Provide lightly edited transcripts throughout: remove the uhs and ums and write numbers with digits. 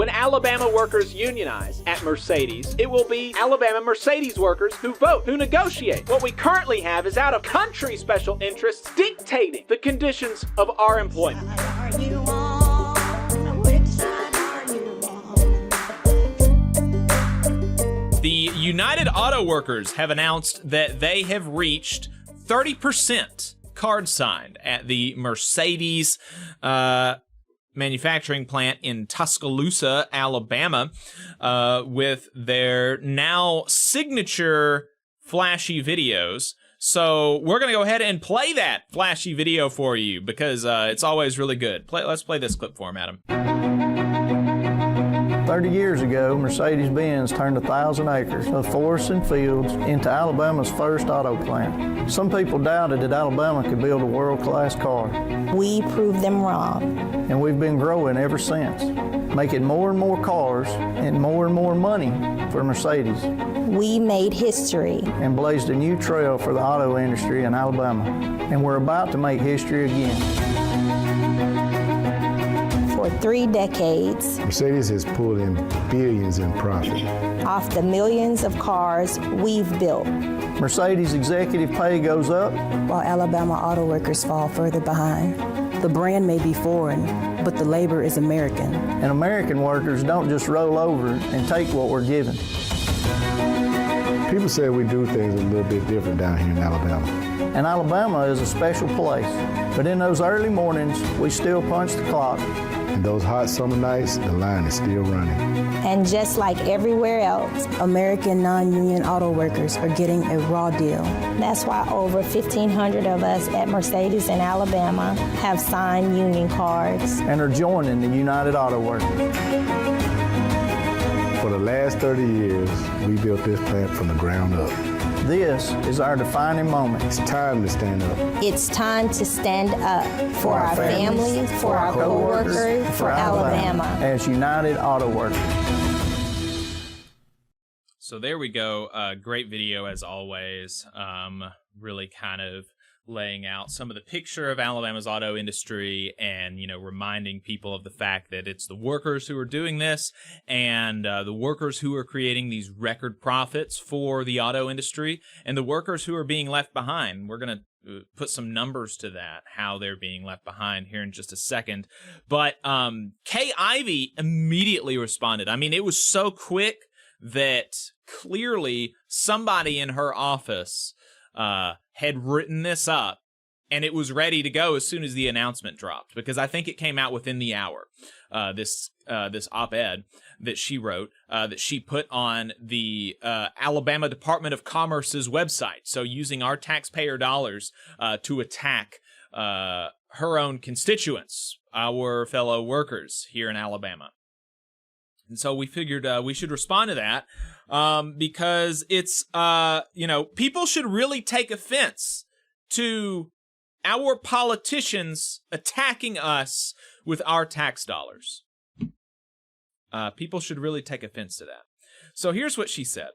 When Alabama workers unionize at Mercedes, it will be Alabama Mercedes workers who vote, who negotiate. What we currently have is out-of-country special interests dictating the conditions of our employment. The United Auto Workers have announced that they have reached 30% card signed at the Mercedes manufacturing plant in Tuscaloosa, Alabama, with their now signature flashy videos. So we're going to go ahead and play that flashy video for you because it's always really good. Let's play this clip for him, Adam. 30 years ago, Mercedes-Benz turned 1,000 acres of forests and fields into Alabama's first auto plant. Some people doubted that Alabama could build a world-class car. We proved them wrong. And we've been growing ever since, making more and more cars and more money for Mercedes. We made history. And blazed a new trail for the auto industry in Alabama. And we're about to make history again. For 3 decades, Mercedes has pulled in billions in profit off the millions of cars we've built. Mercedes executive pay goes up, while Alabama auto workers fall further behind. The brand may be foreign, but the labor is American. And American workers don't just roll over and take what we're given. People say we do things a little bit different down here in Alabama. And Alabama is a special place. But in those early mornings, we still punch the clock. And those hot summer nights, the line is still running. And just like everywhere else, American non-union auto workers are getting a raw deal. That's why over 1,500 of us at Mercedes in Alabama have signed union cards. And are joining the United Auto Workers. For the last 30 years, we built this plant from the ground up. This is our defining moment. It's time to stand up. It's time to stand up for our families, for our co-workers, for Alabama. As United Auto Workers. So there we go. Great video as always. Really kind of laying out some of the picture of Alabama's auto industry and, you know, reminding people of the fact that it's the workers who are doing this and the workers who are creating these record profits for the auto industry and the workers who are being left behind. We're going to put some numbers to that, how they're being left behind here in just a second. But Kay Ivey immediately responded. I mean, it was so quick that clearly somebody in her office had written this up, and it was ready to go as soon as the announcement dropped, because I think it came out within the hour. This op-ed that she wrote, that she put on the Alabama Department of Commerce's website, so using our taxpayer dollars to attack her own constituents, our fellow workers here in Alabama. And so we figured we should respond to that because it's, people should really take offense to our politicians attacking us with our tax dollars. People should really take offense to that. So here's what she said.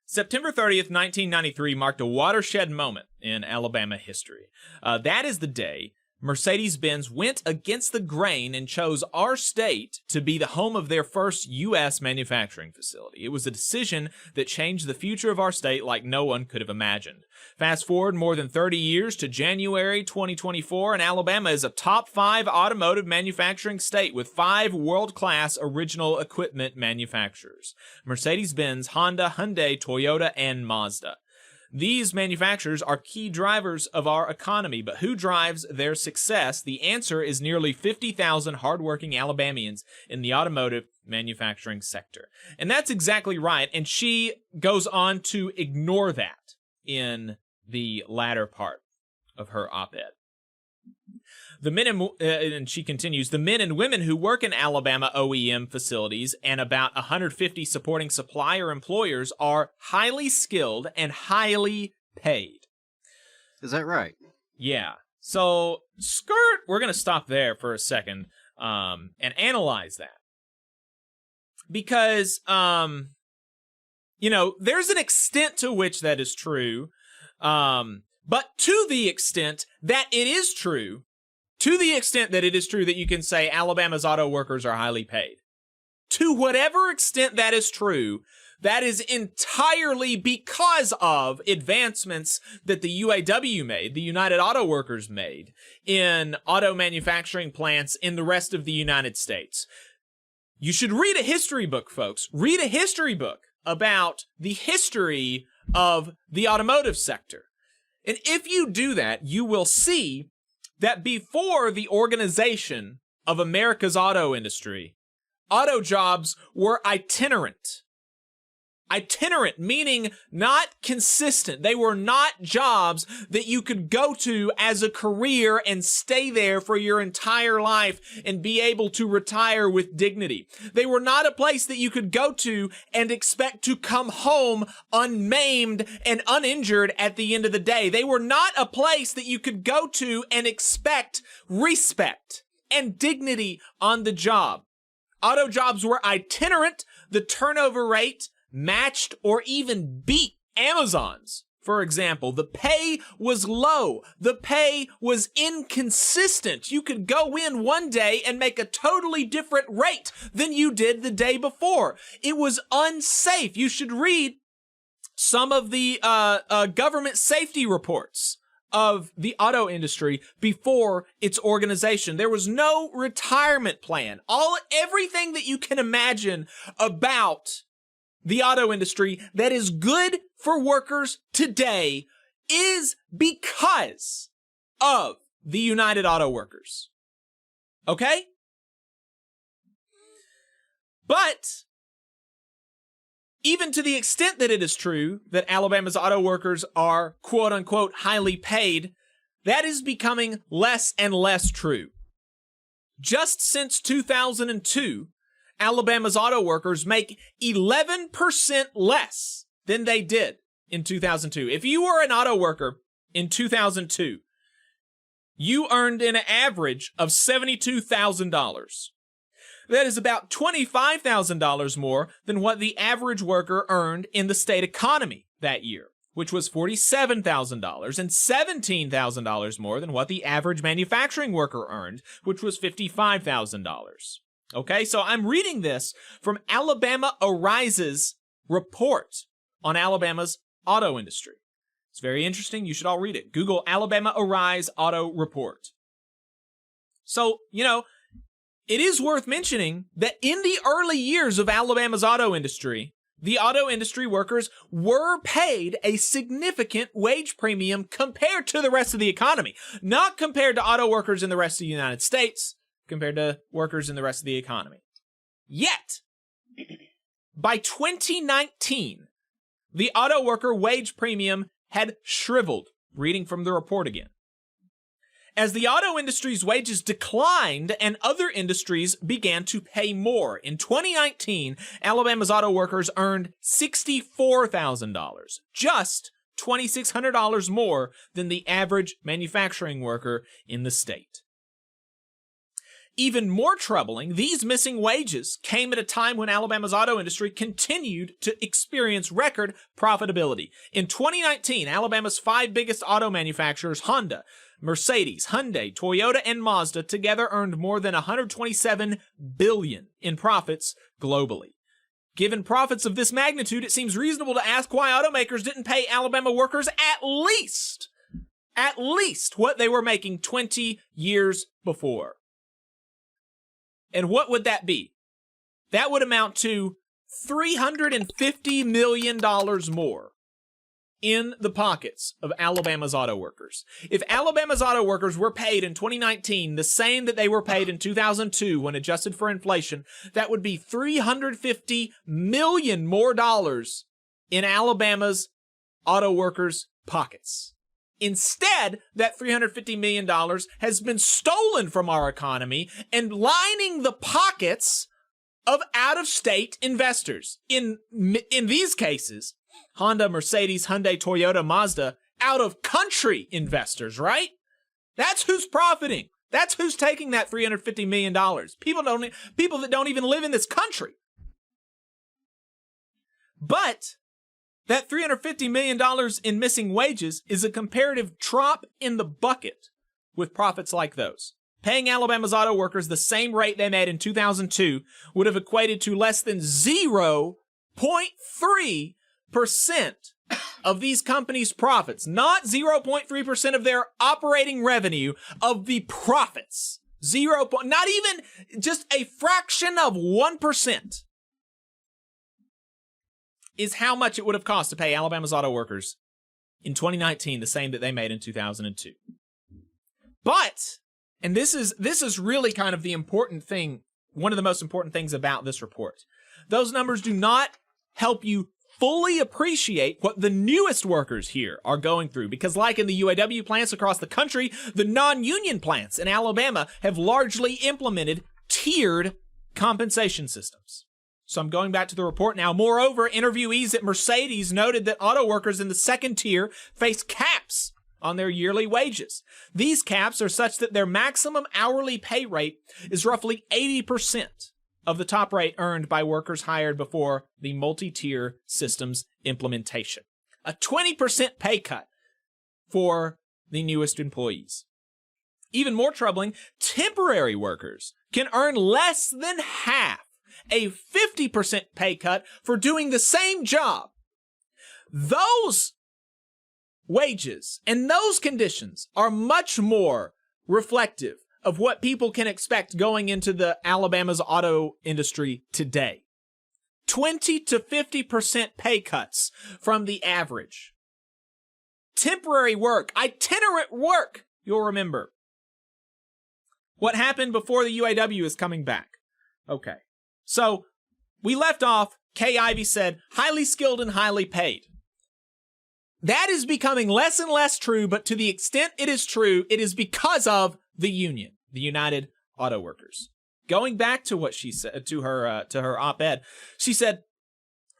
September 30th, 1993 marked a watershed moment in Alabama history. That is the day Mercedes-Benz went against the grain and chose our state to be the home of their first U.S. manufacturing facility. It was a decision that changed the future of our state like no one could have imagined. Fast forward more than 30 years to January 2024, and Alabama is a top 5 automotive manufacturing state with 5 world-class original equipment manufacturers: Mercedes-Benz, Honda, Hyundai, Toyota, and Mazda. These manufacturers are key drivers of our economy, but who drives their success? The answer is nearly 50,000 hardworking Alabamians in the automotive manufacturing sector. And that's exactly right, and she goes on to ignore that in the latter part of her op-ed. The men and she continues, the men and women who work in Alabama OEM facilities and about 150 supporting supplier employers are highly skilled and highly paid. Is that right? Yeah. So, skirt, we're going to stop there for a second and analyze that. Because, there's an extent to which that is true. But to the extent that it is true, To the extent that it is true that you can say Alabama's auto workers are highly paid, to whatever extent that is true, that is entirely because of advancements that the UAW made, the United Auto Workers made, in auto manufacturing plants in the rest of the United States. You should read a history book, folks. Read a history book about the history of the automotive sector. And if you do that, you will see that before the organization of America's auto industry, auto jobs were itinerant. Itinerant, meaning not consistent. They were not jobs that you could go to as a career and stay there for your entire life and be able to retire with dignity. They were not a place that you could go to and expect to come home unmaimed and uninjured at the end of the day. They were not a place that you could go to and expect respect and dignity on the job. Auto jobs were itinerant. The turnover rate matched or even beat Amazon's. For example, the pay was low. The pay was inconsistent. You could go in one day and make a totally different rate than you did the day before. It was unsafe. You should read some of the government safety reports of the auto industry before its organization. There was no retirement plan. Everything that you can imagine about the auto industry that is good for workers today is because of the United Auto Workers. Okay? But even to the extent that it is true that Alabama's auto workers are quote unquote highly paid, that is becoming less and less true. Just since 2002, Alabama's auto workers make 11% less than they did in 2002. If you were an auto worker in 2002, you earned an average of $72,000. That is about $25,000 more than what the average worker earned in the state economy that year, which was $47,000, and $17,000 more than what the average manufacturing worker earned, which was $55,000. Okay, so I'm reading this from Alabama Arise's report on Alabama's auto industry. It's very interesting. You should all read it. Google Alabama Arise Auto Report. So, it is worth mentioning that in the early years of Alabama's auto industry, the auto industry workers were paid a significant wage premium compared to the rest of the economy, not compared to auto workers in the rest of the United States, compared to workers in the rest of the economy. Yet, by 2019, the auto worker wage premium had shriveled, reading from the report again. As the auto industry's wages declined and other industries began to pay more. In 2019, Alabama's auto workers earned $64,000, just $2,600 more than the average manufacturing worker in the state. Even more troubling, these missing wages came at a time when Alabama's auto industry continued to experience record profitability. In 2019, Alabama's 5 biggest auto manufacturers, Honda, Mercedes, Hyundai, Toyota, and Mazda, together earned more than $127 billion in profits globally. Given profits of this magnitude, it seems reasonable to ask why automakers didn't pay Alabama workers at least what they were making 20 years before. And what would that be? That would amount to $350 million more in the pockets of Alabama's auto workers. If Alabama's auto workers were paid in 2019 the same that they were paid in 2002 when adjusted for inflation, that would be $350 million more dollars in Alabama's auto workers' pockets. Instead, that $350 million has been stolen from our economy and lining the pockets of out-of-state investors. In these cases, Honda, Mercedes, Hyundai, Toyota, Mazda, out-of-country investors, right? That's who's profiting. That's who's taking that $350 million. People that don't even live in this country. But that $350 million in missing wages is a comparative drop in the bucket with profits like those. Paying Alabama's auto workers the same rate they made in 2002 would have equated to less than 0.3% of these companies' profits. Not 0.3% of their operating revenue, of the profits. Not even just a fraction of 1% is how much it would have cost to pay Alabama's auto workers in 2019, the same that they made in 2002. But, and this is really kind of the important thing, one of the most important things about this report. Those numbers do not help you fully appreciate what the newest workers here are going through, because like in the UAW plants across the country, the non-union plants in Alabama have largely implemented tiered compensation systems. So I'm going back to the report now. Moreover, interviewees at Mercedes noted that auto workers in the second tier face caps on their yearly wages. These caps are such that their maximum hourly pay rate is roughly 80% of the top rate earned by workers hired before the multi-tier systems implementation. A 20% pay cut for the newest employees. Even more troubling, temporary workers can earn less than half, a 50% pay cut for doing the same job. Those wages and those conditions are much more reflective of what people can expect going into the Alabama's auto industry today. 20 to 50% pay cuts from the average. Temporary work, itinerant work, you'll remember. What happened before the UAW is coming back. Okay, so we left off, Kay Ivey said, highly skilled and highly paid. That is becoming less and less true, but to the extent it is true, it is because of the union, the United Auto Workers. Going back to what she said to her op-ed, she said,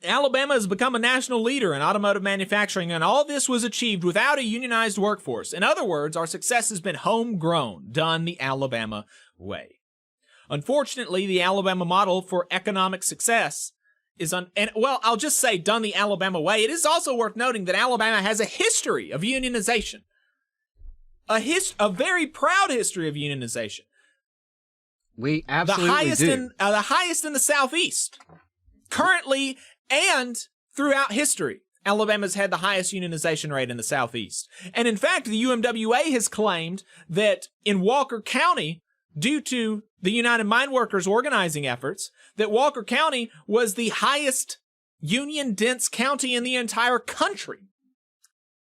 Alabama has become a national leader in automotive manufacturing, and all this was achieved without a unionized workforce. In other words, our success has been homegrown, done the Alabama way. Unfortunately, the Alabama model for economic success is I'll just say done the Alabama way. It is also worth noting that Alabama has a history of unionization. A very proud history of unionization. We absolutely do. The highest in the Southeast. Currently and throughout history, Alabama's had the highest unionization rate in the Southeast. And in fact, the UMWA has claimed that in Walker County, due to the United Mine Workers organizing efforts, that Walker County was the highest union-dense county in the entire country.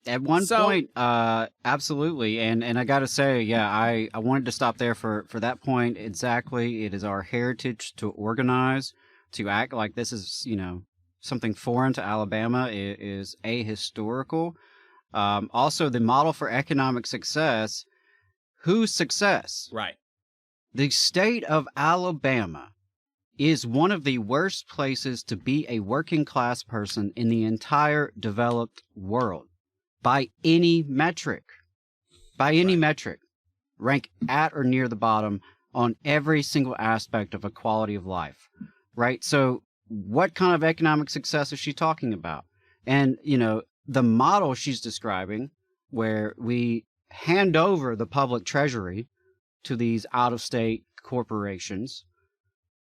At one point, absolutely. And I got to say, yeah, I wanted to stop there for that point. Exactly. It is our heritage to organize, to act like this is, something foreign to Alabama. It is ahistorical. Also, the model for economic success, whose success? Right. The state of Alabama is one of the worst places to be a working class person in the entire developed world. By any metric. By any metric. Rank at or near the bottom on every single aspect of a quality of life. Right? So what kind of economic success is she talking about? And, the model she's describing, where we hand over the public treasury to these out-of-state corporations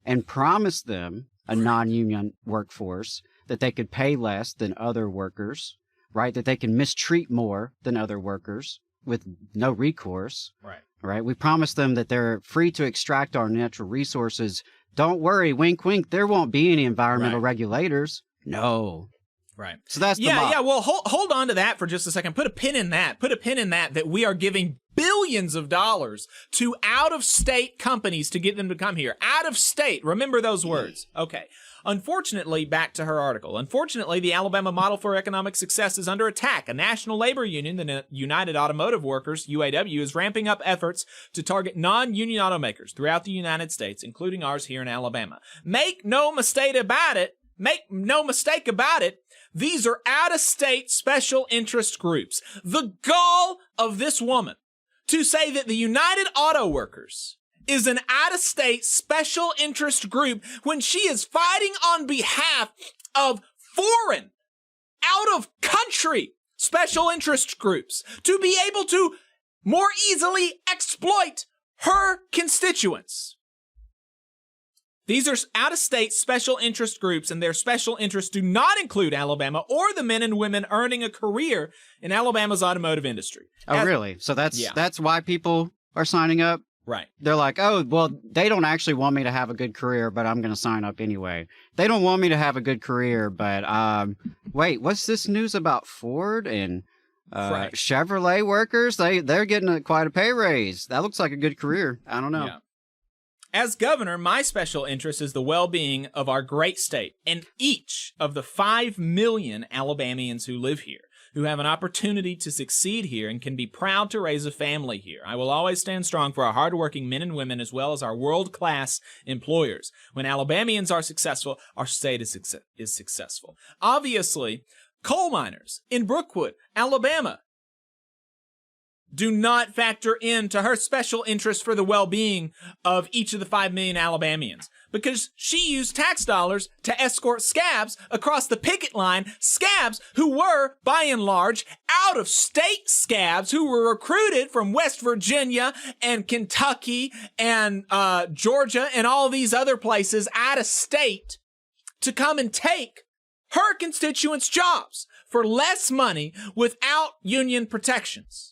and promise them a non-union workforce that they could pay less than other workers, right? That they can mistreat more than other workers with no recourse, right? We promise them that they're free to extract our natural resources. Don't worry, wink, wink, there won't be any environmental regulators. No. Right. So that's the model. Yeah. Well, hold on to that for just a second. Put a pin in that. That we are giving billions of dollars to out-of-state companies to get them to come here. Out of state. Remember those words. Okay. Unfortunately, back to her article. Unfortunately, the Alabama model for economic success is under attack. A national labor union, the United Automotive Workers, UAW, is ramping up efforts to target non-union automakers throughout the United States, including ours here in Alabama. Make no mistake about it. These are out-of-state special interest groups. The gall of this woman to say that the United Auto Workers is an out-of-state special interest group when she is fighting on behalf of foreign, out-of-country special interest groups to be able to more easily exploit her constituents. These are out-of-state special interest groups, and their special interests do not include Alabama or the men and women earning a career in Alabama's automotive industry. Oh, really? So that's why people are signing up? Right. They're like, oh, well, they don't actually want me to have a good career, but I'm going to sign up anyway. They don't want me to have a good career, but wait, what's this news about Ford and Chevrolet workers? They're getting quite a pay raise. That looks like a good career. I don't know. Yeah. As governor, my special interest is the well-being of our great state and each of the 5 million Alabamians who live here, who have an opportunity to succeed here and can be proud to raise a family here. I will always stand strong for our hardworking men and women as well as our world-class employers. When Alabamians are successful, our state is successful. Obviously, coal miners in Brookwood, Alabama, do not factor into her special interest for the well-being of each of the 5 million Alabamians, because she used tax dollars to escort scabs across the picket line, scabs who were, by and large, out-of-state scabs who were recruited from West Virginia and Kentucky and Georgia and all these other places out of state to come and take her constituents' jobs for less money without union protections.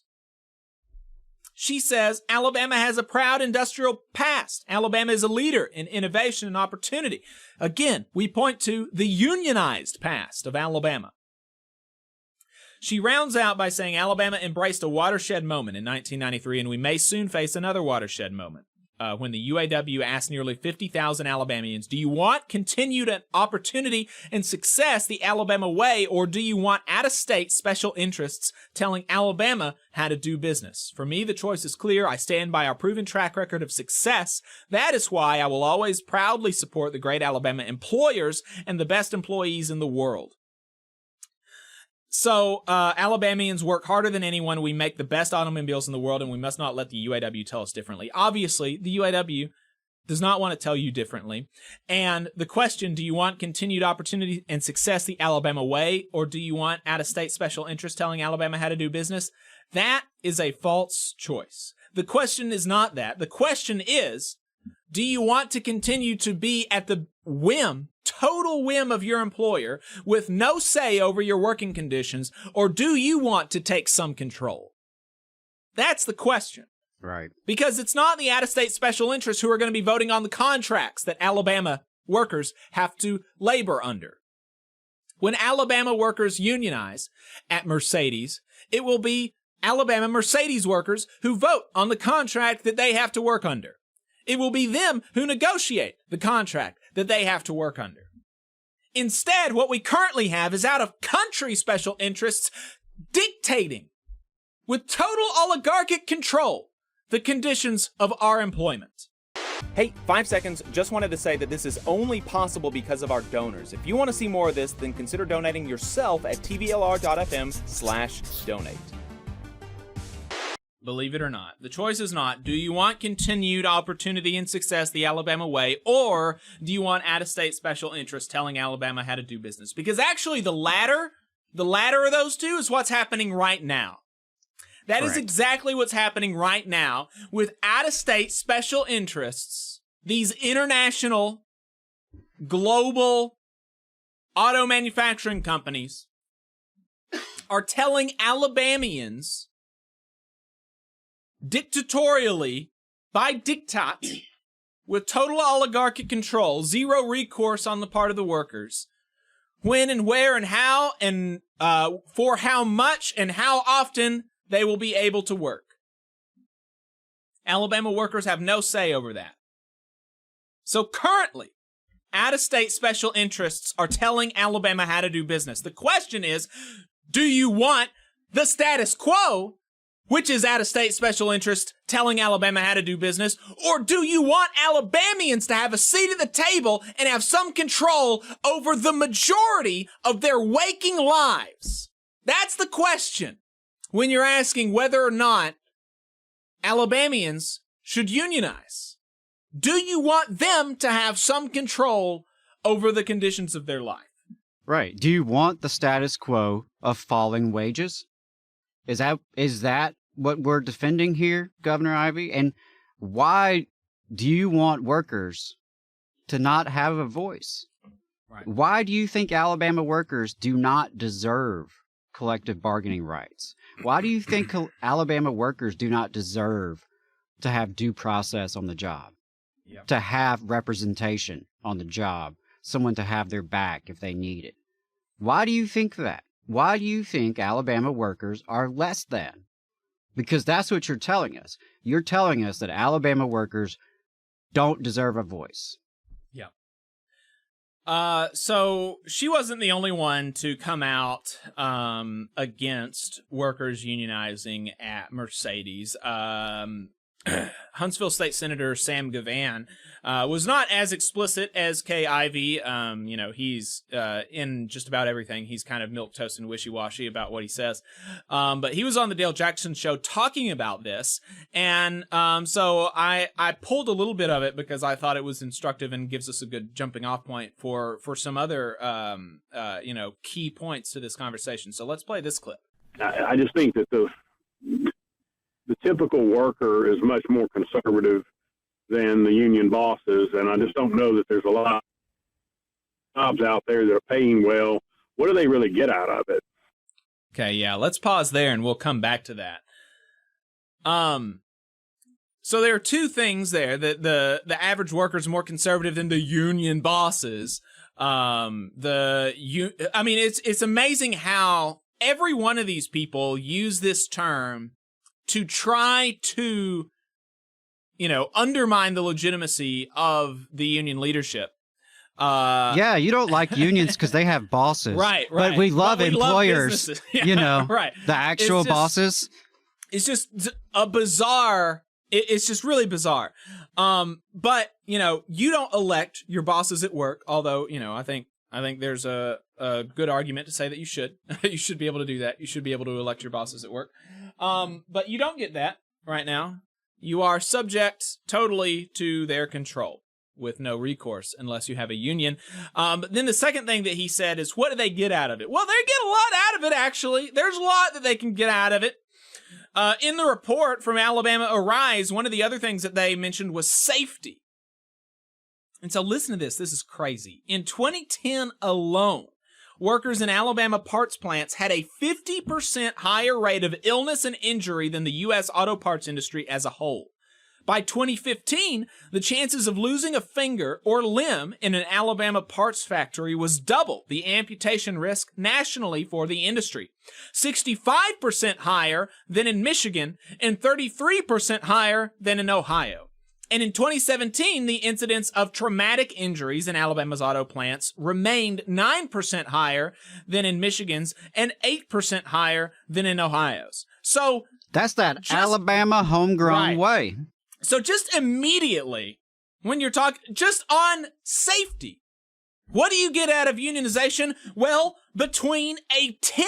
She says Alabama has a proud industrial past. Alabama is a leader in innovation and opportunity. Again, we point to the unionized past of Alabama. She rounds out by saying Alabama embraced a watershed moment in 1993, and we may soon face another watershed moment. When the UAW asked nearly 50,000 Alabamians, do you want continued opportunity and success the Alabama way, or do you want out-of-state special interests telling Alabama how to do business? For me, the choice is clear. I stand by our proven track record of success. That is why I will always proudly support the great Alabama employers and the best employees in the world. So, Alabamians work harder than anyone. We make the best automobiles in the world, and we must not let the UAW tell us differently. Obviously, the UAW does not want to tell you differently. And the question, do you want continued opportunity and success the Alabama way, or do you want out-of-state special interests telling Alabama how to do business? That is a false choice. The question is not that. The question is, do you want to continue to be at the whim, total whim of your employer with no say over your working conditions, or do you want to take some control? That's the question. Right. Because it's not the out-of-state special interests who are going to be voting on the contracts that Alabama workers have to labor under. When Alabama workers unionize at Mercedes, it will be Alabama Mercedes workers who vote on the contract that they have to work under. It will be them who negotiate the contract that they have to work under. Instead, what we currently have is out-of-country special interests dictating, with total oligarchic control, the conditions of our employment. Hey, 5 seconds, just wanted to say that this is only possible because of our donors. If you want to see more of this, then consider donating yourself at tvlr.fm/donate. Believe it or not, the choice is not, do you want continued opportunity and success the Alabama way, or do you want out-of-state special interests telling Alabama how to do business? Because actually the latter of those two is what's happening right now. That is exactly what's happening right now with out-of-state special interests, these international, global auto manufacturing companies are telling Alabamians dictatorially, by diktat, with total oligarchic control, zero recourse on the part of the workers, when and where and how and for how much and how often they will be able to work. Alabama workers have no say over that. So currently, out-of-state special interests are telling Alabama how to do business. The question is, do you want the status quo, which is out-of-state special interest telling Alabama how to do business, or do you want Alabamians to have a seat at the table and have some control over the majority of their waking lives? That's the question when you're asking whether or not Alabamians should unionize. Do you want them to have some control over the conditions of their life? Right. Do you want the status quo of falling wages? Is that what we're defending here, Governor Ivey? And why do you want workers to not have a voice? Right. Why do you think Alabama workers do not deserve collective bargaining rights? Why do you think Alabama workers do not deserve to have due process on the job, to have representation on the job, someone to have their back if they need it? Why do you think that? Why do you think Alabama workers are less than? Because that's what you're telling us. You're telling us that Alabama workers don't deserve a voice. So she wasn't the only one to come out against workers unionizing at Mercedes. Huntsville State Senator Sam Gavan was not as explicit as Kay Ivey. He's in just about everything. He's kind of milquetoast and wishy-washy about what he says. But he was on the Dale Jackson Show talking about this. And so I pulled a little bit of it because I thought it was instructive and gives us a good jumping off point for some other, key points to this conversation. So let's play this clip. I just think that the typical worker is much more conservative than the union bosses, and I just don't know that there's a lot of jobs out there that are paying well. What do they really get out of it? Okay, yeah, let's pause there and we'll come back to that. So there are two things there. That the average worker is more conservative than the union bosses. It's amazing how every one of these people use this term to try to, undermine the legitimacy of the union leadership. Yeah, you don't like unions because they have bosses. Right. But we love employers, right. The actual bosses. It's just a bizarre, it's just really bizarre. But, you don't elect your bosses at work, although, I think there's a good argument to say that you should. You should be able to do that. You should be able to elect your bosses at work. But you don't get that right now. You are subject totally to their control with no recourse unless you have a union. But then the second thing that he said is, what do they get out of it? Well, they get a lot out of it, actually. There's a lot that they can get out of it. In the report from Alabama Arise, one of the other things that they mentioned was safety. And so listen to this. This is crazy. In 2010 alone, workers in Alabama parts plants had a 50% higher rate of illness and injury than the U.S. auto parts industry as a whole. By 2015, the chances of losing a finger or limb in an Alabama parts factory was double the amputation risk nationally for the industry, 65% higher than in Michigan and 33% higher than in Ohio. And in 2017, the incidence of traumatic injuries in Alabama's auto plants remained 9% higher than in Michigan's and 8% higher than in Ohio's. So that's that Alabama homegrown way. So just immediately, when you're talking just on safety, what do you get out of unionization? Well, between a 10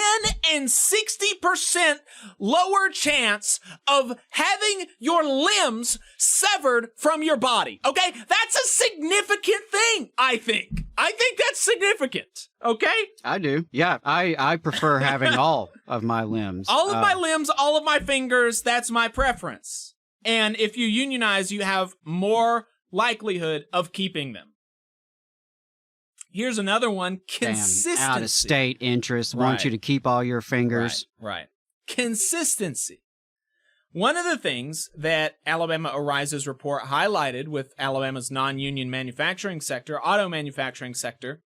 and 60% lower chance of having your limbs severed from your body. Okay? That's a significant thing, I think. I think that's significant. Okay? I do. Yeah, I prefer having all of my limbs. All of my limbs, all of my fingers, that's my preference. And if you unionize, you have more likelihood of keeping them. Here's another one. Consistency. Damn, out-of-state interests want you to keep all your fingers. Right. Consistency. One of the things that Alabama Arises report highlighted with Alabama's non-union manufacturing sector, auto manufacturing sector,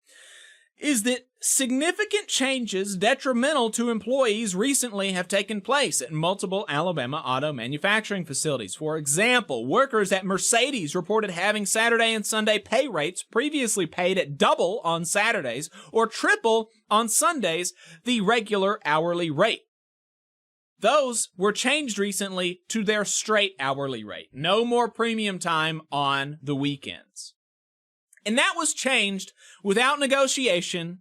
is that significant changes detrimental to employees recently have taken place at multiple Alabama auto manufacturing facilities. For example, workers at Mercedes reported having Saturday and Sunday pay rates previously paid at double on Saturdays or triple on Sundays the regular hourly rate. Those were changed recently to their straight hourly rate. No more premium time on the weekends. And that was changed without negotiation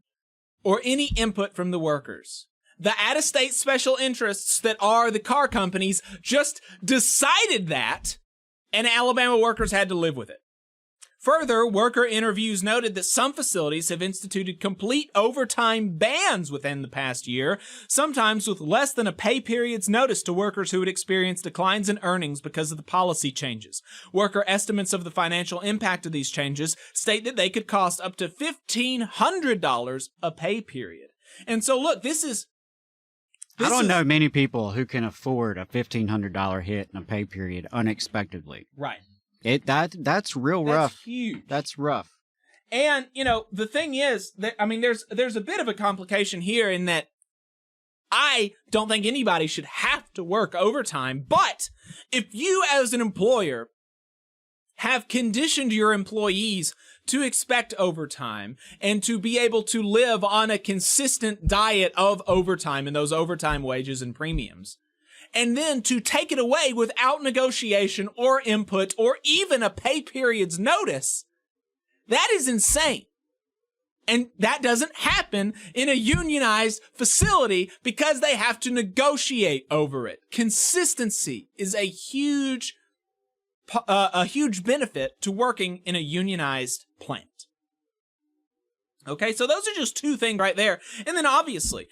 or any input from the workers. The out-of-state special interests that are the car companies just decided that, and Alabama workers had to live with it. Further, worker interviews noted that some facilities have instituted complete overtime bans within the past year, sometimes with less than a pay period's notice to workers who would experience declines in earnings because of the policy changes. Worker estimates of the financial impact of these changes state that they could cost up to $1,500 a pay period. And so, look, I don't know many people who can afford a $1,500 hit in a pay period unexpectedly. Right. That's real rough. That's huge. That's rough. And, the thing is that, there's a bit of a complication here in that I don't think anybody should have to work overtime, but if you as an employer have conditioned your employees to expect overtime and to be able to live on a consistent diet of overtime and those overtime wages and premiums, and then to take it away without negotiation or input or even a pay period's notice, that is insane. And that doesn't happen in a unionized facility because they have to negotiate over it. Consistency is a huge benefit to working in a unionized plant. Okay, so those are just two things right there. And then obviously,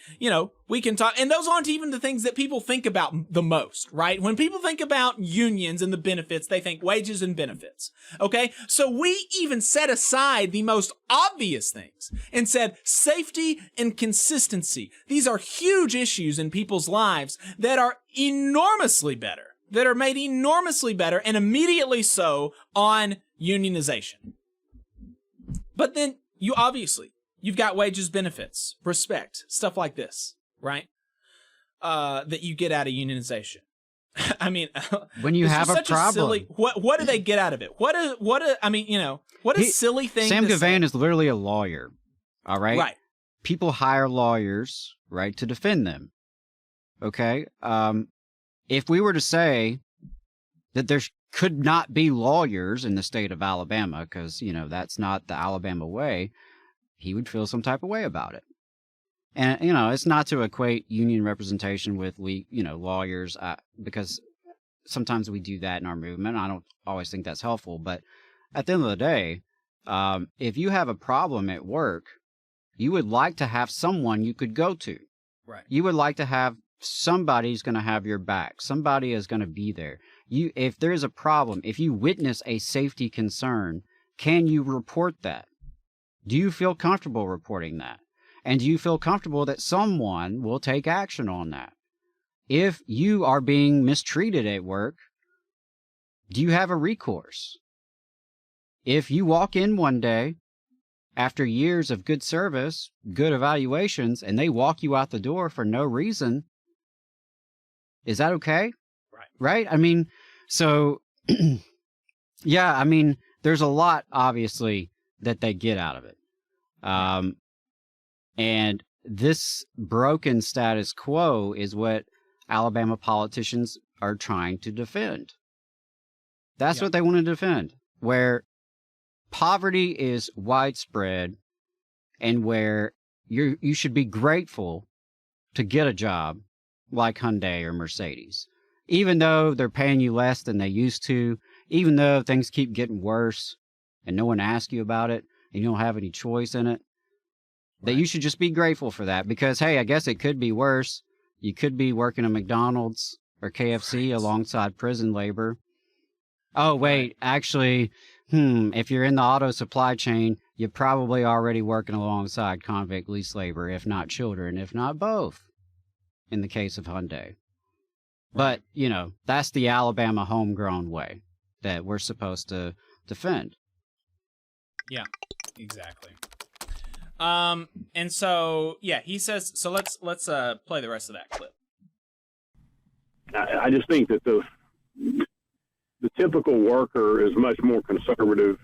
we can talk, and those aren't even the things that people think about the most, right? When people think about unions and the benefits, they think wages and benefits. Okay, so we even set aside the most obvious things and said safety and consistency. These are huge issues in people's lives that are enormously better, that are made enormously better and immediately so on unionization. But then you've got wages, benefits, respect, stuff like this, right? That you get out of unionization. When you have a problem, what do they get out of it? What a silly thing. Sam Gavan is literally a lawyer. All right. Right. People hire lawyers, right, to defend them. Okay. If we were to say that there could not be lawyers in the state of Alabama because, that's not the Alabama way, he would feel some type of way about it. And, it's not to equate union representation with, lawyers, because sometimes we do that in our movement. I don't always think that's helpful. But at the end of the day, if you have a problem at work, you would like to have someone you could go to. Right. You would like to have somebody who's going to have your back. Somebody is going to be there. If there's a problem, if you witness a safety concern, can you report that? Do you feel comfortable reporting that? And do you feel comfortable that someone will take action on that? If you are being mistreated at work, do you have a recourse? If you walk in one day after years of good service, good evaluations, and they walk you out the door for no reason, is that okay? Right? So, yeah, there's a lot, obviously, that they get out of it. And this broken status quo is what Alabama politicians are trying to defend. That's what they want to defend, where poverty is widespread and where you should be grateful to get a job like Hyundai or Mercedes. Even though they're paying you less than they used to, even though things keep getting worse and no one asks you about it and you don't have any choice in it, that you should just be grateful for that because, hey, I guess it could be worse. You could be working at McDonald's or KFC alongside prison labor. Oh, wait, actually, if you're in the auto supply chain, you're probably already working alongside convict lease labor, if not children, if not both, in the case of Hyundai. But, that's the Alabama homegrown way that we're supposed to defend. Yeah, exactly. And so, he says, so let's play the rest of that clip. I just think that the typical worker is much more conservative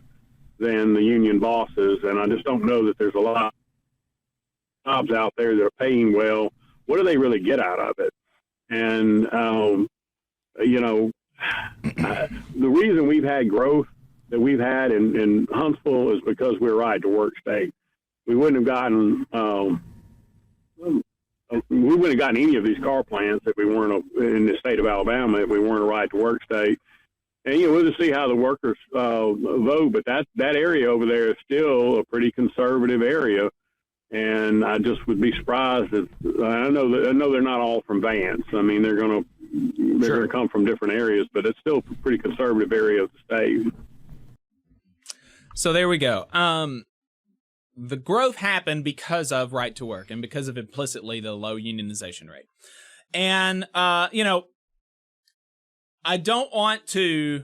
than the union bosses, and I just don't know that there's a lot of jobs out there that are paying well. What do they really get out of it? And, the reason we've had growth that we've had in Huntsville is because we're a right-to-work state. We wouldn't have gotten any of these car plants if we weren't in the state of Alabama if we weren't a right-to-work state. And we'll just see how the workers vote. But that area over there is still a pretty conservative area, and I just would be surprised if I know they're not all from Vance. I mean, they're going to come from different areas, but it's still a pretty conservative area of the state. So there we go. The growth happened because of right to work and because of implicitly the low unionization rate. And, I don't want to,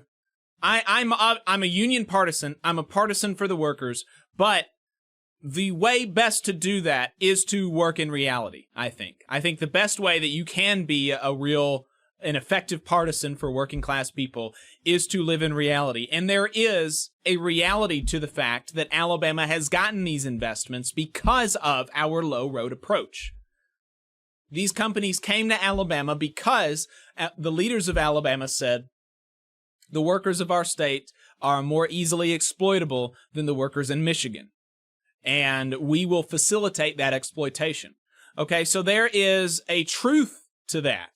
I'm a union partisan. I'm a partisan for the workers, but the way best to do that is to work in reality, I think. I think the best way that you can be an effective partisan for working class people is to live in reality. And there is a reality to the fact that Alabama has gotten these investments because of our low road approach. These companies came to Alabama because the leaders of Alabama said, the workers of our state are more easily exploitable than the workers in Michigan, and we will facilitate that exploitation. Okay, so there is a truth to that.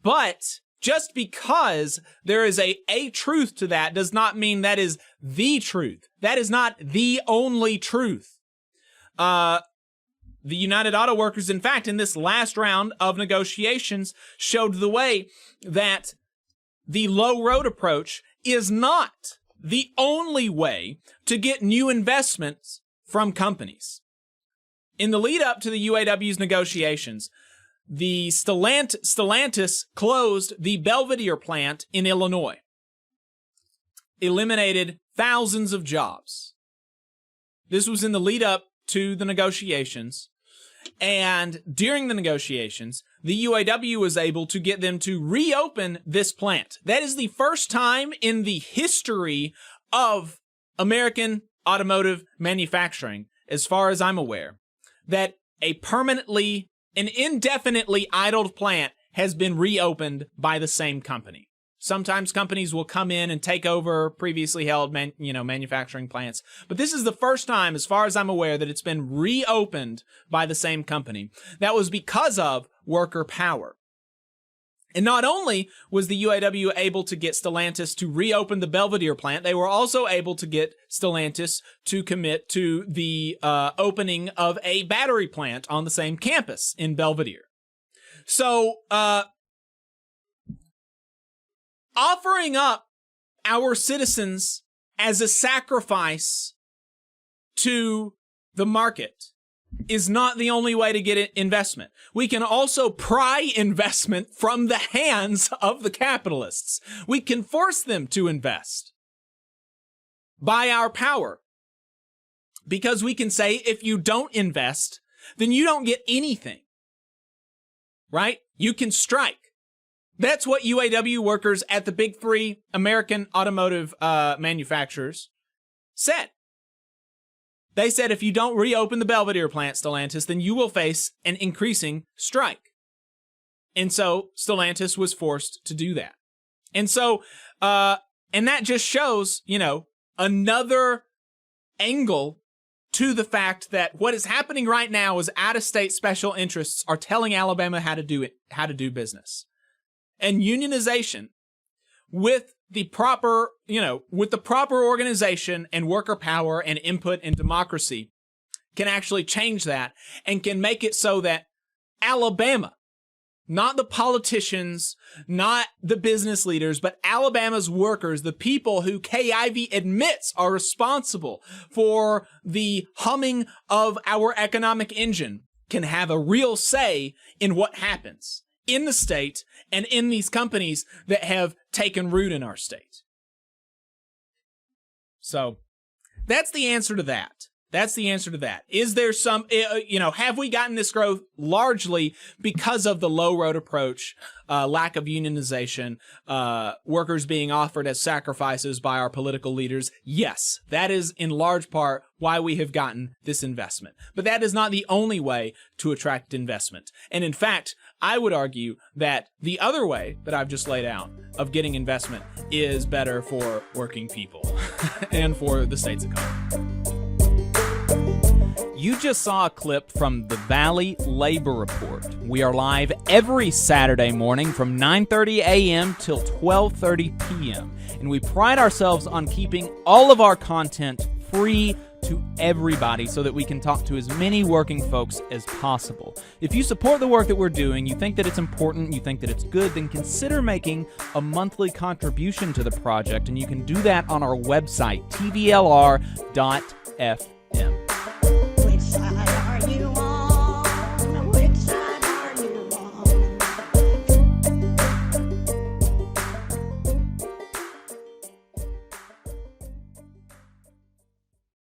But just because there is a truth to that does not mean that is the truth. That is not the only truth. The United Auto Workers, in fact, in this last round of negotiations, showed the way that the low road approach is not the only way to get new investments from companies. In the lead up to the UAW's negotiations, the Stellantis closed the Belvidere plant in Illinois, eliminated thousands of jobs. This was in the lead up to the negotiations. And during the negotiations, the UAW was able to get them to reopen this plant. That is the first time in the history of American automotive manufacturing, as far as I'm aware, that an indefinitely idled plant has been reopened by the same company. Sometimes companies will come in and take over previously held manufacturing plants. But this is the first time, as far as I'm aware, that it's been reopened by the same company. That was because of worker power. And not only was the UAW able to get Stellantis to reopen the Belvidere plant, they were also able to get Stellantis to commit to the opening of a battery plant on the same campus in Belvidere. So, offering up our citizens as a sacrifice to the market is not the only way to get investment. We can also pry investment from the hands of the capitalists. We can force them to invest by our power. Because we can say, if you don't invest, then you don't get anything. Right? You can strike. That's what UAW workers at the big three American automotive manufacturers said. They said, if you don't reopen the Belvidere plant, Stellantis, then you will face an increasing strike. And so Stellantis was forced to do that. And so, and that just shows, another angle to the fact that what is happening right now is out-of-state special interests are telling Alabama how to do business. And unionization with the proper, with the proper organization and worker power and input and democracy can actually change that and can make it so that Alabama, not the politicians, not the business leaders, but Alabama's workers, the people who Ivey admits are responsible for the humming of our economic engine, can have a real say in what happens in the state and in these companies that have taken root in our state. So that's the answer to that. That's the answer to that. Is there some, have we gotten this growth largely because of the low road approach, lack of unionization, workers being offered as sacrifices by our political leaders? Yes, that is in large part why we have gotten this investment. But that is not the only way to attract investment. And in fact, I would argue that the other way that I've just laid out of getting investment is better for working people and for the state's economy. You just saw a clip from the Valley Labor Report. We are live every Saturday morning from 9:30 a.m. till 12:30 p.m. And we pride ourselves on keeping all of our content free to everybody so that we can talk to as many working folks as possible. If you support the work that we're doing, you think that it's important, you think that it's good, then consider making a monthly contribution to the project, and you can do that on our website, tvlr.fm.